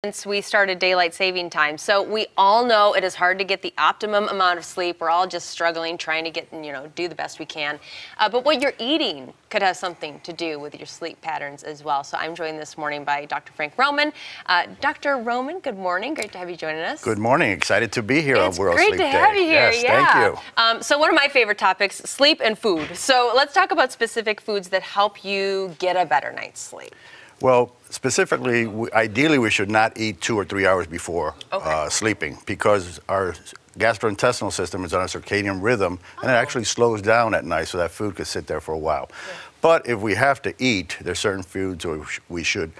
Since we started daylight saving time. So we all know it is hard to get the optimum amount of sleep. We're all just struggling, trying to get, do the best we can. But what you're eating could have something to do with your sleep patterns as well. So I'm joined this morning by Dr. Frank Roman. Dr. Roman, good morning. Great to have you joining us. Good morning. Excited to be here on World Sleep Day. It's great to have you here. Yes, yeah. thank you. So one of my favorite topics, sleep and food. So let's talk about specific foods that help you get a better night's sleep. Well, specifically, ideally we should not eat 2 or 3 hours before sleeping, because our gastrointestinal system is on a circadian rhythm, and it actually slows down at night, so that food could sit there for a while. Yeah. But if we have to eat, there's certain foods we should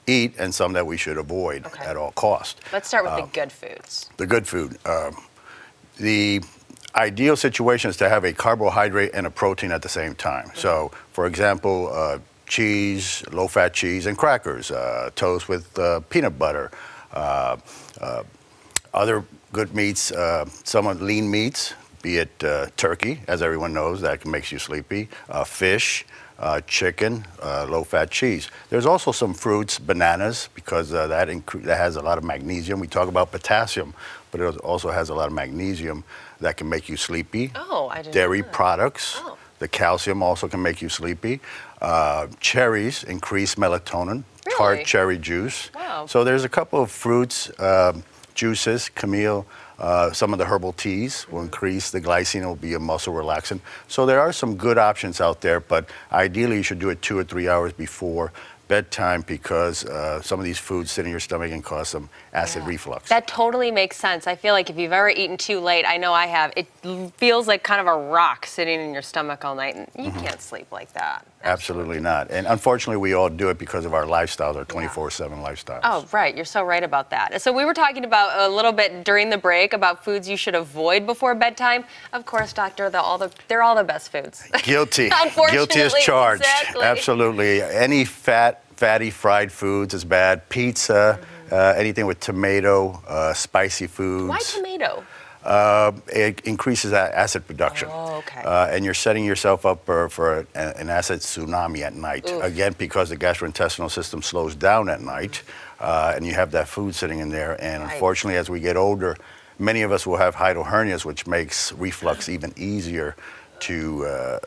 eat and some that we should avoid at all costs. Let's start with the good foods. The good food. The ideal situation is to have a carbohydrate and a protein at the same time. Mm-hmm. So, for example, cheese, low-fat cheese, and crackers, toast with peanut butter, other good meats, some lean meats, be it turkey, as everyone knows, that makes you sleepy, fish, chicken, low-fat cheese. There's also some fruits, bananas, because that has a lot of magnesium. We talk about potassium, but it also has a lot of magnesium that can make you sleepy. Oh, I didn't Dairy know that. products. Oh. The calcium also can make you sleepy. Cherries increase melatonin. Really? Tart cherry juice. Wow. So there's a couple of fruits, juices, Camille, some of the herbal teas will increase the glycine. It will be a muscle relaxant. So there are some good options out there, but ideally you should do it 2 or 3 hours before bedtime, because some of these foods sit in your stomach and cause some acid reflux. That totally makes sense. I feel like if you've ever eaten too late, I know I have, it feels like kind of a rock sitting in your stomach all night, and you can't sleep like that. Absolutely not. And unfortunately, we all do it because of our lifestyles, our 24/7 lifestyles. Oh, right. You're so right about that. So we were talking about a little bit during the break about foods you should avoid before bedtime. Of course, doctor, they're all the best foods. Guilty. Unfortunately. Guilty as charged. Exactly. Absolutely. Any fatty fried foods is bad. Pizza, anything with tomato, spicy foods. Why tomato? It increases acid production. Oh, okay. And you're setting yourself up for an acid tsunami at night. Oof. Again, because the gastrointestinal system slows down at night, and you have that food sitting in there. And unfortunately, as we get older, many of us will have hiatal hernias, which makes reflux even easier to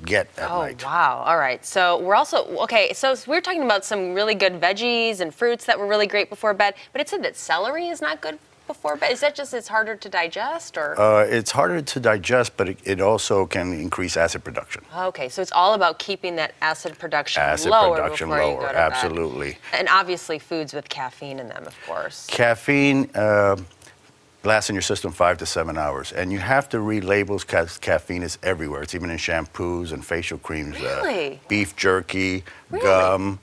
get at night. Oh, wow. All right. So we're also, so we're talking about some really good veggies and fruits that were really great before bed, but it said that celery is not good before bed. Is that just it's harder to digest, or? It's harder to digest, but it also can increase acid production. Okay, so it's all about keeping that acid production lower before you go to absolutely. bed. And obviously foods with caffeine in them, of course. Caffeine lasts in your system 5 to 7 hours, and you have to read labels because caffeine is everywhere. It's even in shampoos and facial creams. Really? Beef jerky, really? Gum,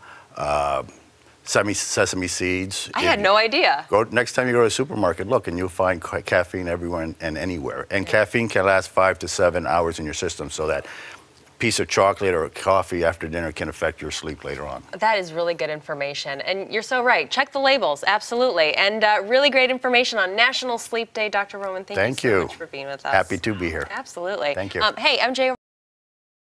sesame seeds. I had no idea. Next time you go to the supermarket, look, and you'll find caffeine everywhere and anywhere. And caffeine can last 5 to 7 hours in your system, so that piece of chocolate or coffee after dinner can affect your sleep later on. That is really good information, and you're so right. Check the labels, absolutely. And really great information on National Sleep Day. Dr. Roman, thank you so much for being with us. Happy to be here. Absolutely. Thank you. Hey, MJ.